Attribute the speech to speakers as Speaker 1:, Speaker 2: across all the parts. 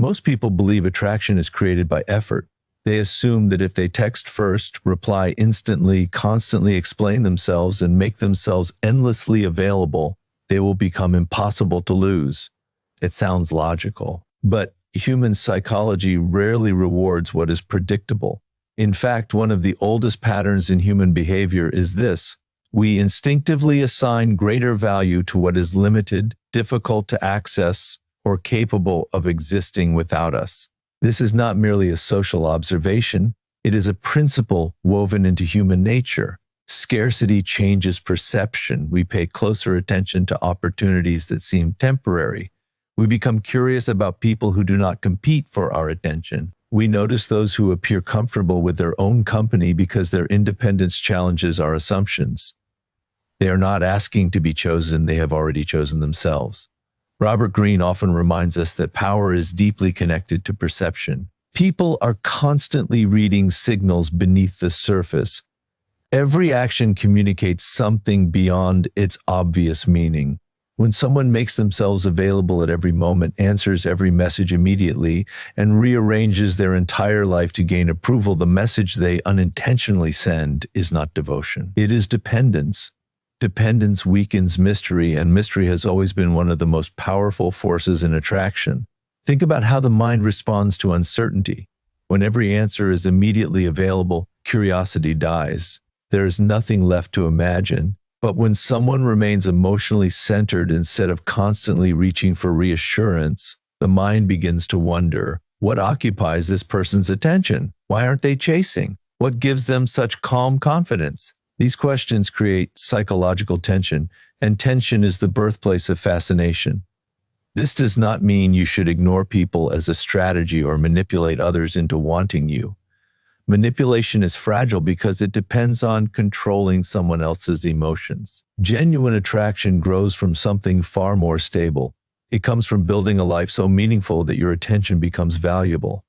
Speaker 1: Most people believe attraction is created by effort. They assume that if they text first, reply instantly, constantly explain themselves, and make themselves endlessly available, they will become impossible to lose. It sounds logical, but human psychology rarely rewards what is predictable. In fact, one of the oldest patterns in human behavior is this: we instinctively assign greater value to what is limited, difficult to access, or capable of existing without us. This is not merely a social observation, it is a principle woven into human nature. Scarcity changes perception. We pay closer attention to opportunities that seem temporary. We become curious about people who do not compete for our attention. We notice those who appear comfortable with their own company because their independence challenges our assumptions. They are not asking to be chosen, they have already chosen themselves. Robert Greene often reminds us that power is deeply connected to perception. People are constantly reading signals beneath the surface. Every action communicates something beyond its obvious meaning. When someone makes themselves available at every moment, answers every message immediately, and rearranges their entire life to gain approval, the message they unintentionally send is not devotion. It is dependence. Dependence weakens mystery, and mystery has always been one of the most powerful forces in attraction. Think about how the mind responds to uncertainty. When every answer is immediately available, curiosity dies. There is nothing left to imagine. But when someone remains emotionally centered instead of constantly reaching for reassurance, the mind begins to wonder, what occupies this person's attention? Why aren't they chasing? What gives them such calm confidence? These questions create psychological tension, and tension is the birthplace of fascination. This does not mean you should ignore people as a strategy or manipulate others into wanting you. Manipulation is fragile because it depends on controlling someone else's emotions. Genuine attraction grows from something far more stable. It comes from building a life so meaningful that your attention becomes valuable.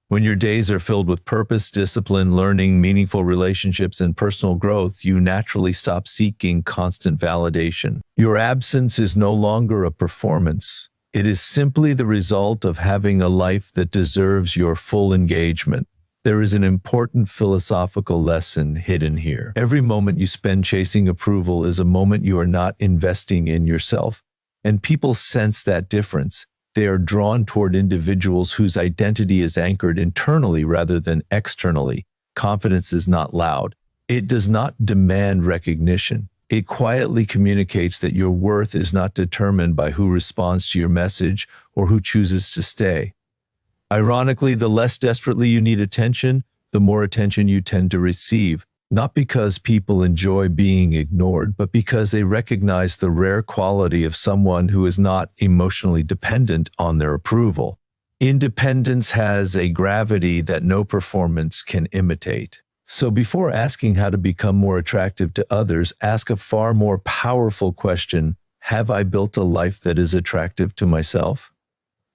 Speaker 1: When your days are filled with purpose, discipline, learning, meaningful relationships, and personal growth, you naturally stop seeking constant validation. Your absence is no longer a performance. It is simply the result of having a life that deserves your full engagement. There is an important philosophical lesson hidden here. Every moment you spend chasing approval is a moment you are not investing in yourself. And people sense that difference. They are drawn toward individuals whose identity is anchored internally rather than externally. Confidence is not loud. It does not demand recognition. It quietly communicates that your worth is not determined by who responds to your message or who chooses to stay. Ironically, the less desperately you need attention, the more attention you tend to receive, not because people enjoy being ignored, but because they recognize the rare quality of someone who is not emotionally dependent on their approval. Independence has a gravity that no performance can imitate. So before asking how to become more attractive to others, ask a far more powerful question: have I built a life that is attractive to myself?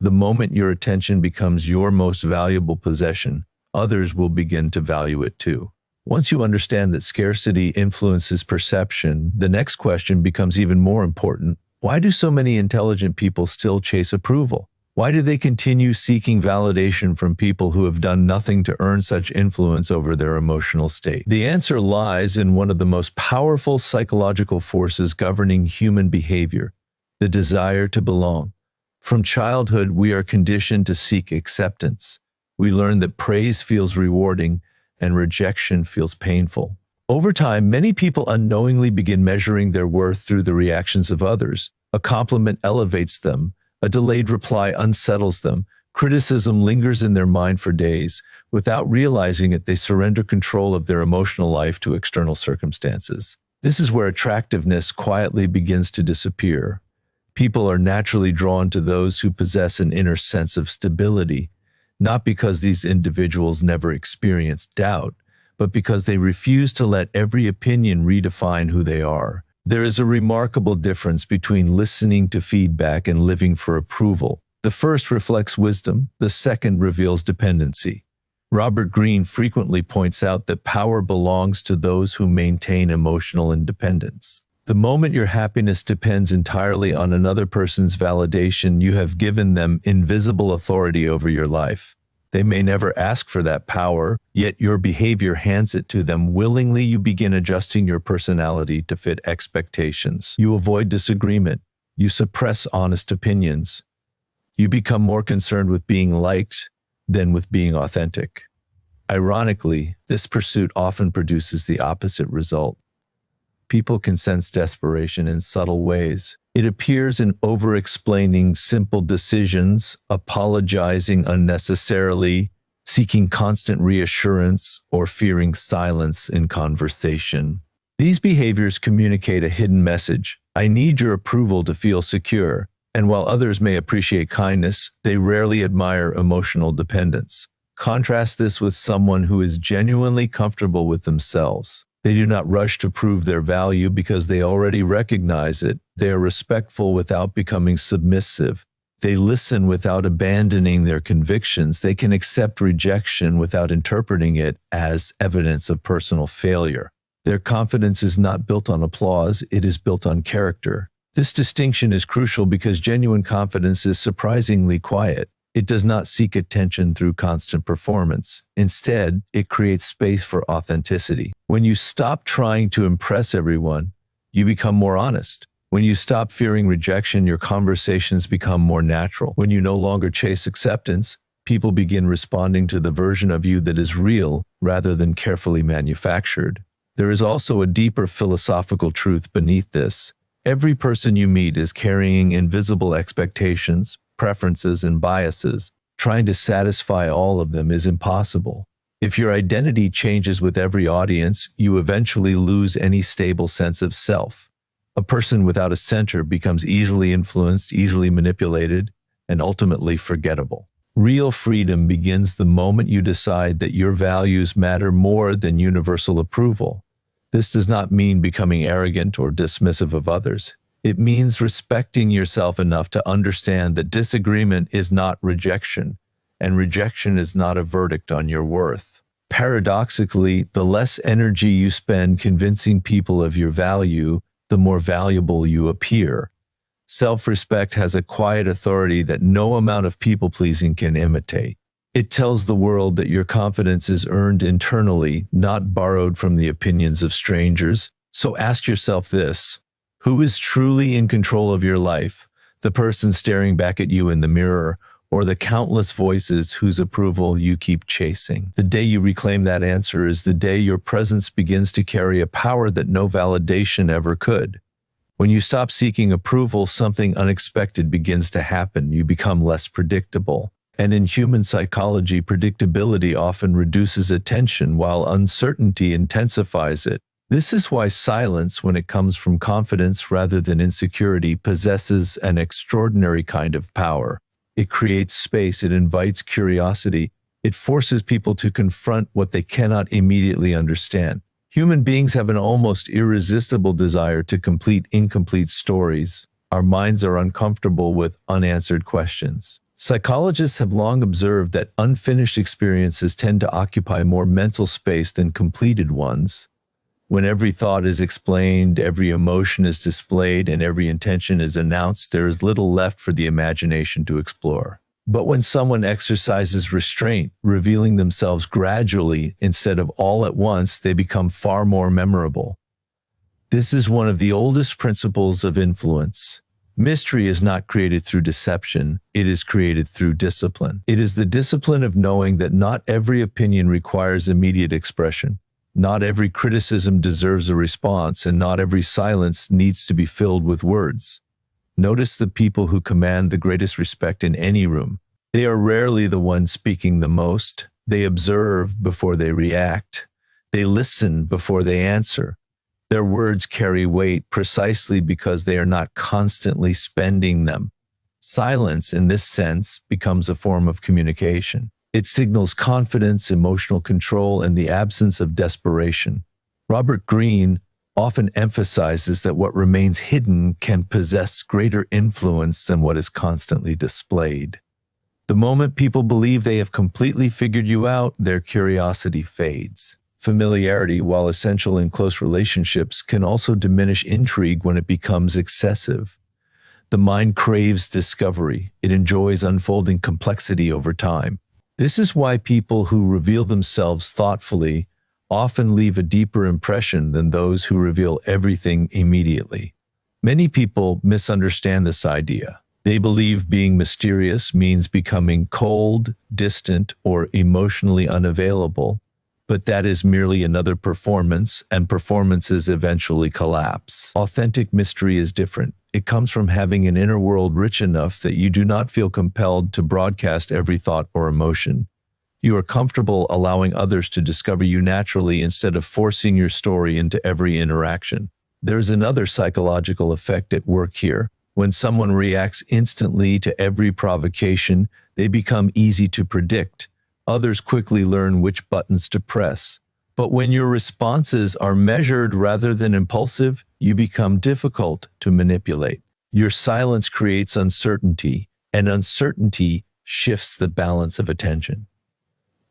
Speaker 1: The moment your attention becomes your most valuable possession, others will begin to value it too. Once you understand that scarcity influences perception, the next question becomes even more important. Why do so many intelligent people still chase approval? Why do they continue seeking validation from people who have done nothing to earn such influence over their emotional state? The answer lies in one of the most powerful psychological forces governing human behavior: the desire to belong. From childhood, we are conditioned to seek acceptance. We learn that praise feels rewarding and rejection feels painful. Over time, many people unknowingly begin measuring their worth through the reactions of others. A compliment elevates them. A delayed reply unsettles them. Criticism lingers in their mind for days. Without realizing it, they surrender control of their emotional life to external circumstances. This is where attractiveness quietly begins to disappear. People are naturally drawn to those who possess an inner sense of stability, not because these individuals never experience doubt, but because they refuse to let every opinion redefine who they are. There is a remarkable difference between listening to feedback and living for approval. The first reflects wisdom, the second reveals dependency. Robert Greene frequently points out that power belongs to those who maintain emotional independence. The moment your happiness depends entirely on another person's validation, you have given them invisible authority over your life. They may never ask for that power, yet your behavior hands it to them. Willingly, you begin adjusting your personality to fit expectations. You avoid disagreement. You suppress honest opinions. You become more concerned with being liked than with being authentic. Ironically, this pursuit often produces the opposite result. People can sense desperation in subtle ways. It appears in over-explaining simple decisions, apologizing unnecessarily, seeking constant reassurance, or fearing silence in conversation. These behaviors communicate a hidden message. I need your approval to feel secure. And while others may appreciate kindness, they rarely admire emotional dependence. Contrast this with someone who is genuinely comfortable with themselves. They do not rush to prove their value because they already recognize it. They are respectful without becoming submissive. They listen without abandoning their convictions. They can accept rejection without interpreting it as evidence of personal failure. Their confidence is not built on applause, it is built on character. This distinction is crucial because genuine confidence is surprisingly quiet. It does not seek attention through constant performance. Instead, it creates space for authenticity. When you stop trying to impress everyone, you become more honest. When you stop fearing rejection, your conversations become more natural. When you no longer chase acceptance, people begin responding to the version of you that is real rather than carefully manufactured. There is also a deeper philosophical truth beneath this. Every person you meet is carrying invisible expectations, preferences, and biases. Trying to satisfy all of them is impossible. If your identity changes with every audience, you eventually lose any stable sense of self. A person without a center becomes easily influenced, easily manipulated, and ultimately forgettable. Real freedom begins the moment you decide that your values matter more than universal approval. This does not mean becoming arrogant or dismissive of others. It means respecting yourself enough to understand that disagreement is not rejection, and rejection is not a verdict on your worth. Paradoxically, the less energy you spend convincing people of your value, the more valuable you appear. Self-respect has a quiet authority that no amount of people-pleasing can imitate. It tells the world that your confidence is earned internally, not borrowed from the opinions of strangers. So ask yourself this: who is truly in control of your life? The person staring back at you in the mirror, or the countless voices whose approval you keep chasing? The day you reclaim that answer is the day your presence begins to carry a power that no validation ever could. When you stop seeking approval, something unexpected begins to happen. You become less predictable. And in human psychology, predictability often reduces attention while uncertainty intensifies it. This is why silence, when it comes from confidence rather than insecurity, possesses an extraordinary kind of power. It creates space, it invites curiosity, it forces people to confront what they cannot immediately understand. Human beings have an almost irresistible desire to complete incomplete stories. Our minds are uncomfortable with unanswered questions. Psychologists have long observed that unfinished experiences tend to occupy more mental space than completed ones. When every thought is explained, every emotion is displayed, and every intention is announced, there is little left for the imagination to explore. But when someone exercises restraint, revealing themselves gradually instead of all at once, they become far more memorable. This is one of the oldest principles of influence. Mystery is not created through deception, it is created through discipline. It is the discipline of knowing that not every opinion requires immediate expression. Not every criticism deserves a response, and not every silence needs to be filled with words. Notice the people who command the greatest respect in any room. They are rarely the ones speaking the most. They observe before they react. They listen before they answer. Their words carry weight precisely because they are not constantly spending them. Silence, in this sense, becomes a form of communication. It signals confidence, emotional control, and the absence of desperation. Robert Greene often emphasizes that what remains hidden can possess greater influence than what is constantly displayed. The moment people believe they have completely figured you out, their curiosity fades. Familiarity, while essential in close relationships, can also diminish intrigue when it becomes excessive. The mind craves discovery. It enjoys unfolding complexity over time. This is why people who reveal themselves thoughtfully often leave a deeper impression than those who reveal everything immediately. Many people misunderstand this idea. They believe being mysterious means becoming cold, distant, or emotionally unavailable, but that is merely another performance, and performances eventually collapse. Authentic mystery is different. It comes from having an inner world rich enough that you do not feel compelled to broadcast every thought or emotion. You are comfortable allowing others to discover you naturally instead of forcing your story into every interaction. There is another psychological effect at work here. When someone reacts instantly to every provocation, they become easy to predict. Others quickly learn which buttons to press. But when your responses are measured rather than impulsive, you become difficult to manipulate. Your silence creates uncertainty, and uncertainty shifts the balance of attention.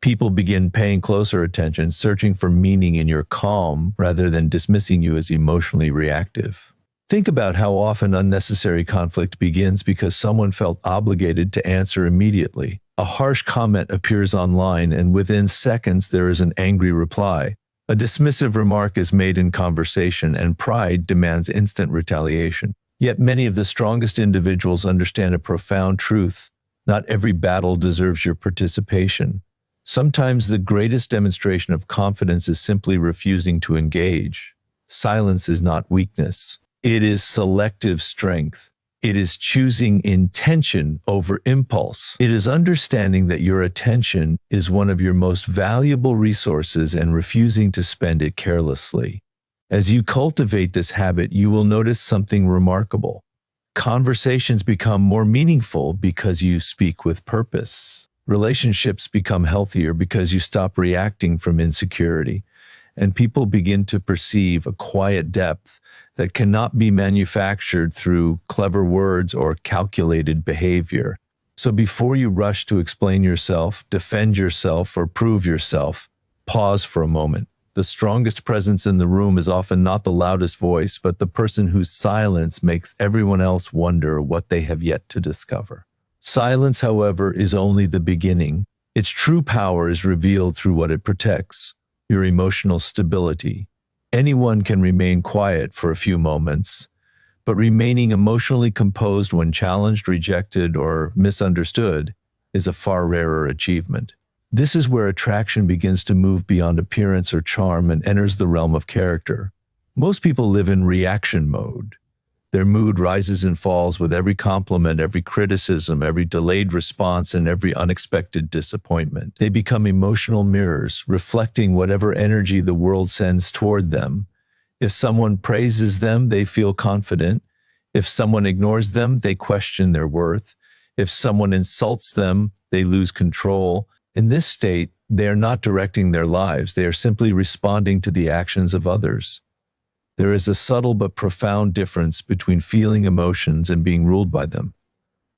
Speaker 1: People begin paying closer attention, searching for meaning in your calm rather than dismissing you as emotionally reactive. Think about how often unnecessary conflict begins because someone felt obligated to answer immediately. A harsh comment appears online, and within seconds there is an angry reply. A dismissive remark is made in conversation, and pride demands instant retaliation. Yet many of the strongest individuals understand a profound truth. Not every battle deserves your participation. Sometimes the greatest demonstration of confidence is simply refusing to engage. Silence is not weakness. It is selective strength. It is choosing intention over impulse. It is understanding that your attention is one of your most valuable resources and refusing to spend it carelessly. As you cultivate this habit, you will notice something remarkable. Conversations become more meaningful because you speak with purpose. Relationships become healthier because you stop reacting from insecurity. And people begin to perceive a quiet depth that cannot be manufactured through clever words or calculated behavior. So before you rush to explain yourself, defend yourself, or prove yourself, pause for a moment. The strongest presence in the room is often not the loudest voice, but the person whose silence makes everyone else wonder what they have yet to discover. Silence, however, is only the beginning. Its true power is revealed through what it protects. Your emotional stability. Anyone can remain quiet for a few moments, but remaining emotionally composed when challenged, rejected, or misunderstood is a far rarer achievement. This is where attraction begins to move beyond appearance or charm and enters the realm of character. Most people live in reaction mode. Their mood rises and falls with every compliment, every criticism, every delayed response, and every unexpected disappointment. They become emotional mirrors, reflecting whatever energy the world sends toward them. If someone praises them, they feel confident. If someone ignores them, they question their worth. If someone insults them, they lose control. In this state, they are not directing their lives. They are simply responding to the actions of others. There is a subtle but profound difference between feeling emotions and being ruled by them.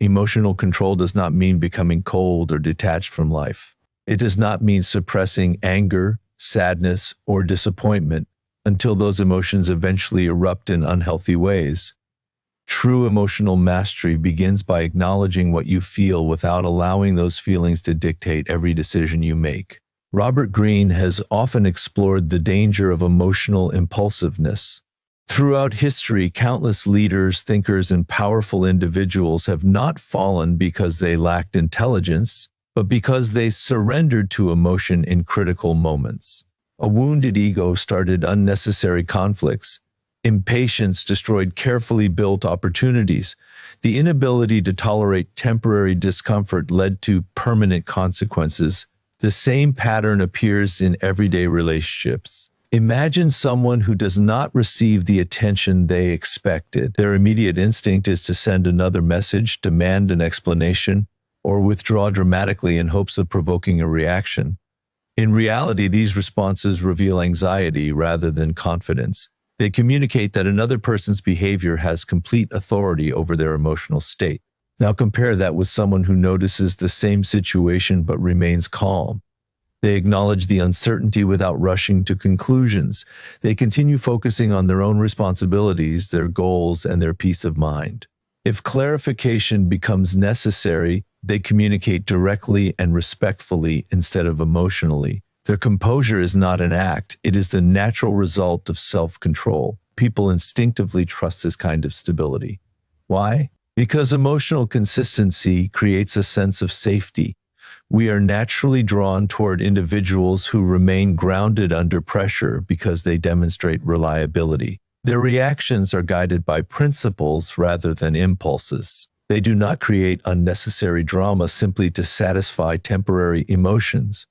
Speaker 1: Emotional control does not mean becoming cold or detached from life. It does not mean suppressing anger, sadness, or disappointment until those emotions eventually erupt in unhealthy ways. True emotional mastery begins by acknowledging what you feel without allowing those feelings to dictate every decision you make. Robert Greene has often explored the danger of emotional impulsiveness. Throughout history, countless leaders, thinkers, and powerful individuals have not fallen because they lacked intelligence, but because they surrendered to emotion in critical moments. A wounded ego started unnecessary conflicts. Impatience destroyed carefully built opportunities. The inability to tolerate temporary discomfort led to permanent consequences. The same pattern appears in everyday relationships. Imagine someone who does not receive the attention they expected. Their immediate instinct is to send another message, demand an explanation, or withdraw dramatically in hopes of provoking a reaction. In reality, these responses reveal anxiety rather than confidence. They communicate that another person's behavior has complete authority over their emotional state. Now compare that with someone who notices the same situation but remains calm. They acknowledge the uncertainty without rushing to conclusions. They continue focusing on their own responsibilities, their goals, and their peace of mind. If clarification becomes necessary, they communicate directly and respectfully instead of emotionally. Their composure is not an act, it is the natural result of self-control. People instinctively trust this kind of stability. Why? Because emotional consistency creates a sense of safety. We are naturally drawn toward individuals who remain grounded under pressure because they demonstrate reliability. Their reactions are guided by principles rather than impulses. They do not create unnecessary drama simply to satisfy temporary emotions.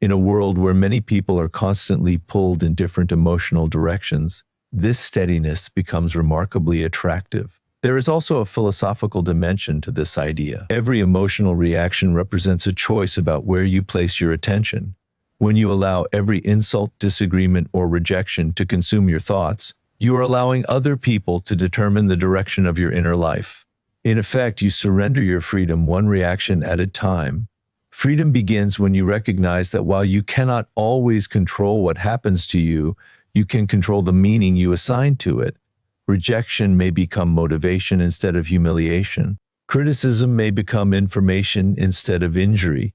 Speaker 1: In a world where many people are constantly pulled in different emotional directions, this steadiness becomes remarkably attractive. There is also a philosophical dimension to this idea. Every emotional reaction represents a choice about where you place your attention. When you allow every insult, disagreement, or rejection to consume your thoughts, you are allowing other people to determine the direction of your inner life. In effect, you surrender your freedom one reaction at a time. Freedom begins when you recognize that while you cannot always control what happens to you, you can control the meaning you assign to it. Rejection may become motivation instead of humiliation. Criticism may become information instead of injury.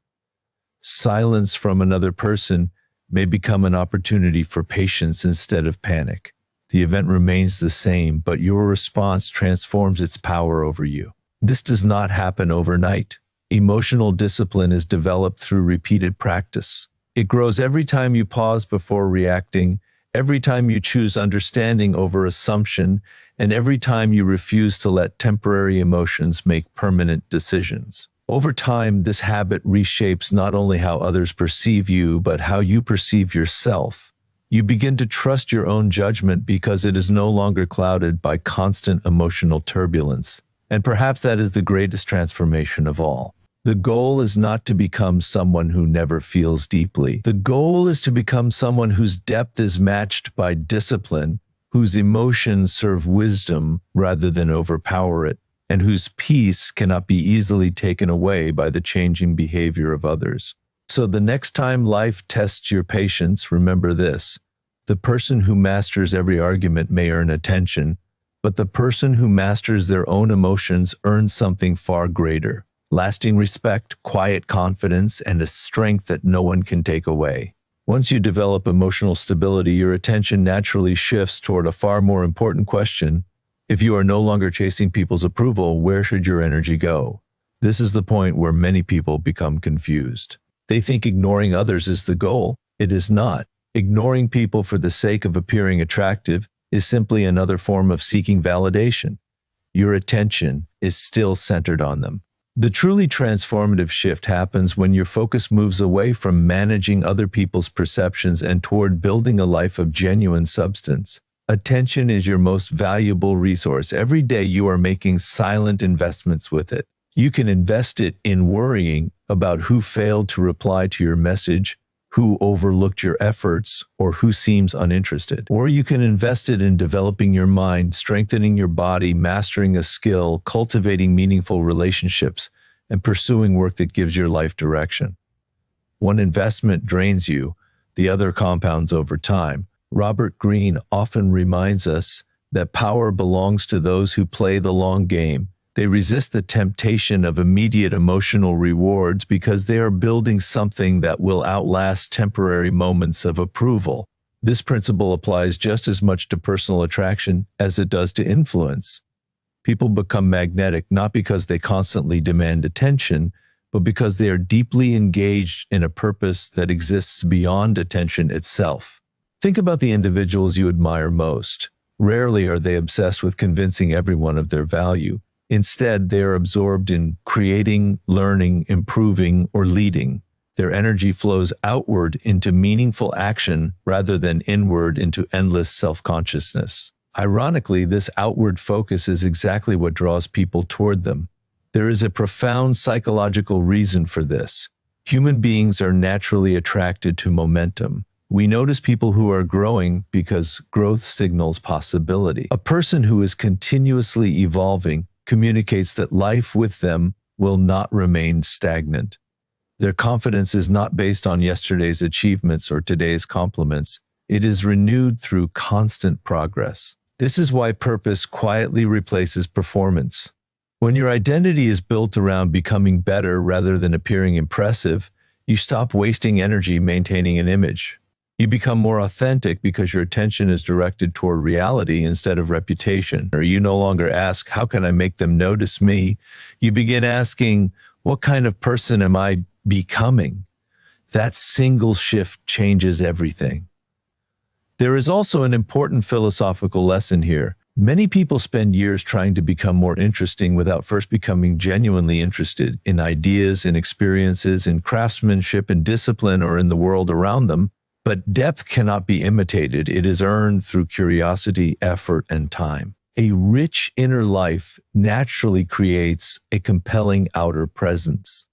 Speaker 1: Silence from another person may become an opportunity for patience instead of panic. The event remains the same, but your response transforms its power over you. This does not happen overnight. Emotional discipline is developed through repeated practice. It grows every time you pause before reacting, every time you choose understanding over assumption, and every time you refuse to let temporary emotions make permanent decisions. Over time, this habit reshapes not only how others perceive you, but how you perceive yourself. You begin to trust your own judgment because it is no longer clouded by constant emotional turbulence. And perhaps that is the greatest transformation of all. The goal is not to become someone who never feels deeply. The goal is to become someone whose depth is matched by discipline, whose emotions serve wisdom rather than overpower it, and whose peace cannot be easily taken away by the changing behavior of others. So the next time life tests your patience, remember this: the person who masters every argument may earn attention, but the person who masters their own emotions earns something far greater: lasting respect, quiet confidence, and a strength that no one can take away. Once you develop emotional stability, your attention naturally shifts toward a far more important question. If you are no longer chasing people's approval, where should your energy go? This is the point where many people become confused. They think ignoring others is the goal. It is not. Ignoring people for the sake of appearing attractive is simply another form of seeking validation. Your attention is still centered on them. The truly transformative shift happens when your focus moves away from managing other people's perceptions and toward building a life of genuine substance. Attention is your most valuable resource. Every day you are making silent investments with it. You can invest it in worrying about who failed to reply to your message, who overlooked your efforts, or who seems uninterested. Or you can invest it in developing your mind, strengthening your body, mastering a skill, cultivating meaningful relationships, and pursuing work that gives your life direction. One investment drains you, the other compounds over time. Robert Greene often reminds us that power belongs to those who play the long game. They resist the temptation of immediate emotional rewards because they are building something that will outlast temporary moments of approval. This principle applies just as much to personal attraction as it does to influence. People become magnetic not because they constantly demand attention, but because they are deeply engaged in a purpose that exists beyond attention itself. Think about the individuals you admire most. Rarely are they obsessed with convincing everyone of their value. Instead, they are absorbed in creating, learning, improving, or leading. Their energy flows outward into meaningful action rather than inward into endless self-consciousness. Ironically, this outward focus is exactly what draws people toward them. There is a profound psychological reason for this. Human beings are naturally attracted to momentum. We notice people who are growing because growth signals possibility. A person who is continuously evolving communicates that life with them will not remain stagnant. Their confidence is not based on yesterday's achievements or today's compliments. It is renewed through constant progress. This is why purpose quietly replaces performance. When your identity is built around becoming better rather than appearing impressive, you stop wasting energy maintaining an image. You become more authentic because your attention is directed toward reality instead of reputation. Or you no longer ask, how can I make them notice me? You begin asking, what kind of person am I becoming? That single shift changes everything. There is also an important philosophical lesson here. Many people spend years trying to become more interesting without first becoming genuinely interested in ideas, in experiences, in craftsmanship, in discipline, or in the world around them. But depth cannot be imitated. It is earned through curiosity, effort, and time. A rich inner life naturally creates a compelling outer presence.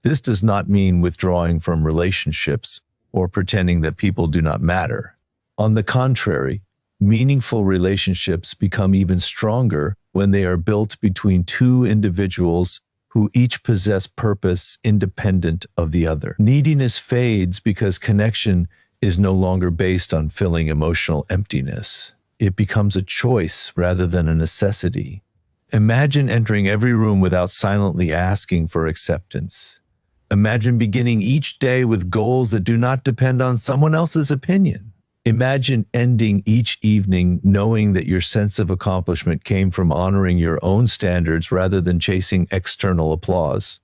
Speaker 1: This does not mean withdrawing from relationships or pretending that people do not matter. On the contrary, meaningful relationships become even stronger when they are built between two individuals who each possess purpose independent of the other. Neediness fades because connection is no longer based on filling emotional emptiness. It becomes a choice rather than a necessity. Imagine entering every room without silently asking for acceptance. Imagine beginning each day with goals that do not depend on someone else's opinion. Imagine ending each evening knowing that your sense of accomplishment came from honoring your own standards rather than chasing external applause.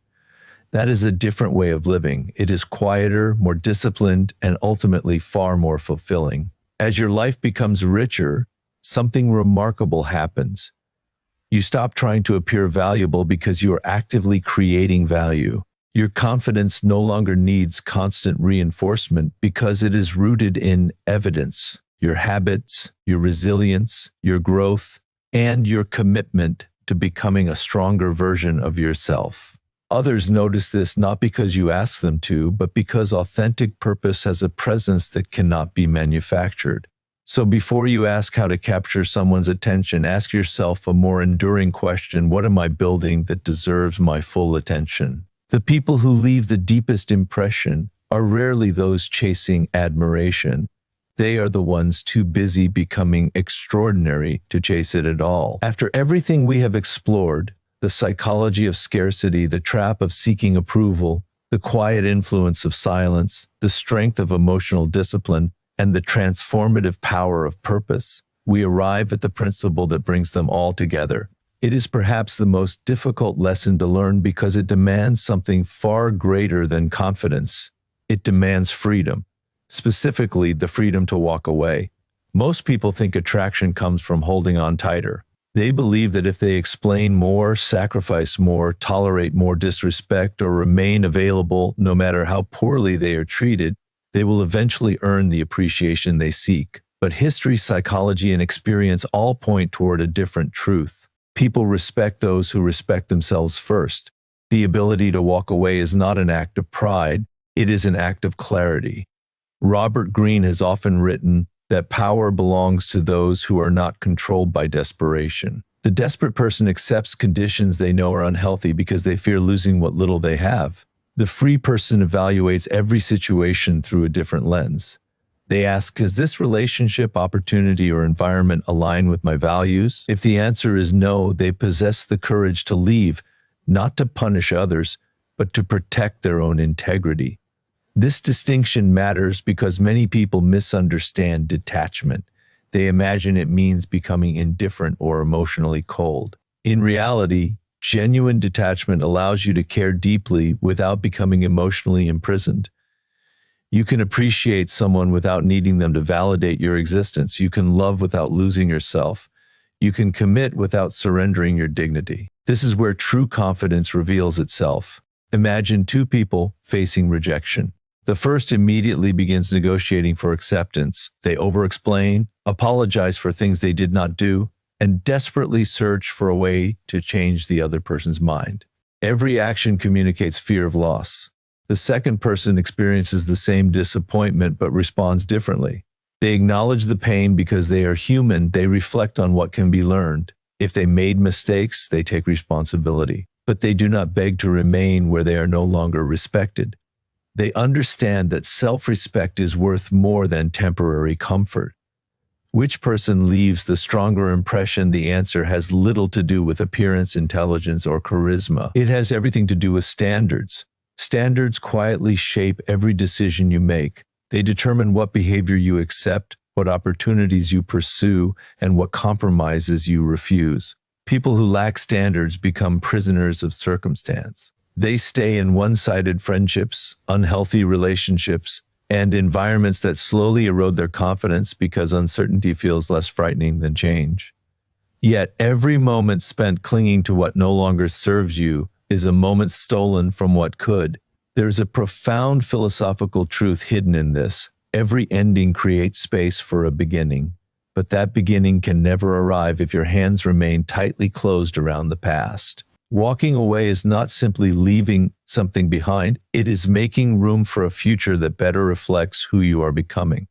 Speaker 1: That is a different way of living. It is quieter, more disciplined, and ultimately far more fulfilling. As your life becomes richer, something remarkable happens. You stop trying to appear valuable because you are actively creating value. Your confidence no longer needs constant reinforcement because it is rooted in evidence, your habits, your resilience, your growth, and your commitment to becoming a stronger version of yourself. Others notice this not because you ask them to, but because authentic purpose has a presence that cannot be manufactured. So before you ask how to capture someone's attention, ask yourself a more enduring question: what am I building that deserves my full attention? The people who leave the deepest impression are rarely those chasing admiration. They are the ones too busy becoming extraordinary to chase it at all. After everything we have explored, the psychology of scarcity, the trap of seeking approval, the quiet influence of silence, the strength of emotional discipline, and the transformative power of purpose, we arrive at the principle that brings them all together. It is perhaps the most difficult lesson to learn because it demands something far greater than confidence. It demands freedom, specifically the freedom to walk away. Most people think attraction comes from holding on tighter. They believe that if they explain more, sacrifice more, tolerate more disrespect, or remain available no matter how poorly they are treated, they will eventually earn the appreciation they seek. But history, psychology, and experience all point toward a different truth. People respect those who respect themselves first. The ability to walk away is not an act of pride, it is an act of clarity. Robert Greene has often written that power belongs to those who are not controlled by desperation. The desperate person accepts conditions they know are unhealthy because they fear losing what little they have. The free person evaluates every situation through a different lens. They ask, does this relationship, opportunity, or environment align with my values? If the answer is no, they possess the courage to leave, not to punish others, but to protect their own integrity. This distinction matters because many people misunderstand detachment. They imagine it means becoming indifferent or emotionally cold. In reality, genuine detachment allows you to care deeply without becoming emotionally imprisoned. You can appreciate someone without needing them to validate your existence. You can love without losing yourself. You can commit without surrendering your dignity. This is where true confidence reveals itself. Imagine two people facing rejection. The first immediately begins negotiating for acceptance. They over-explain, apologize for things they did not do, and desperately search for a way to change the other person's mind. Every action communicates fear of loss. The second person experiences the same disappointment but responds differently. They acknowledge the pain because they are human. They reflect on what can be learned. If they made mistakes, they take responsibility. but they do not beg to remain where they are no longer respected. They understand that self-respect is worth more than temporary comfort. Which person leaves the stronger impression? The answer has little to do with appearance, intelligence, or charisma. It has everything to do with standards. Standards quietly shape every decision you make. They determine what behavior you accept, what opportunities you pursue, and what compromises you refuse. People who lack standards become prisoners of circumstance. They stay in one-sided friendships, unhealthy relationships, and environments that slowly erode their confidence because uncertainty feels less frightening than change. Yet every moment spent clinging to what no longer serves you is a moment stolen from what could. There's a profound philosophical truth hidden in this. Every ending creates space for a beginning, but that beginning can never arrive if your hands remain tightly closed around the past. Walking away is not simply leaving something behind, it is making room for a future that better reflects who you are becoming.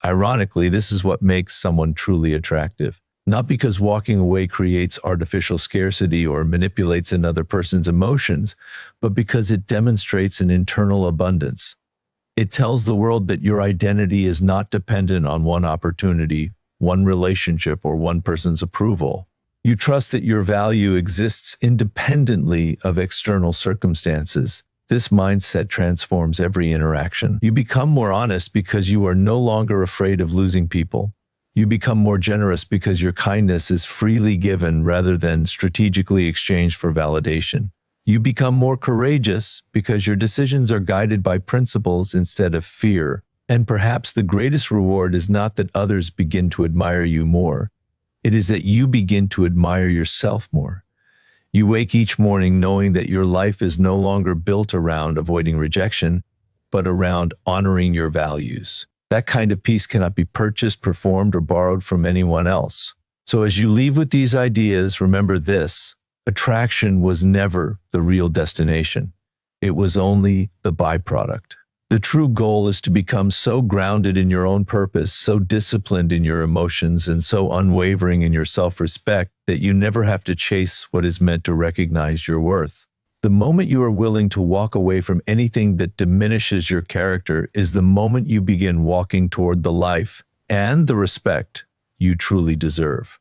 Speaker 1: Ironically, this is what makes someone truly attractive. Not because walking away creates artificial scarcity or manipulates another person's emotions, but because it demonstrates an internal abundance. It tells the world that your identity is not dependent on one opportunity, one relationship, or one person's approval. You trust that your value exists independently of external circumstances. This mindset transforms every interaction. You become more honest because you are no longer afraid of losing people. You become more generous because your kindness is freely given rather than strategically exchanged for validation. You become more courageous because your decisions are guided by principles instead of fear. And perhaps the greatest reward is not that others begin to admire you more. It is that you begin to admire yourself more. You wake each morning knowing that your life is no longer built around avoiding rejection, but around honoring your values. That kind of peace cannot be purchased, performed, or borrowed from anyone else. So as you leave with these ideas, remember this: attraction was never the real destination. It was only the byproduct. The true goal is to become so grounded in your own purpose, so disciplined in your emotions, and so unwavering in your self-respect that you never have to chase what is meant to recognize your worth. The moment you are willing to walk away from anything that diminishes your character is the moment you begin walking toward the life and the respect you truly deserve.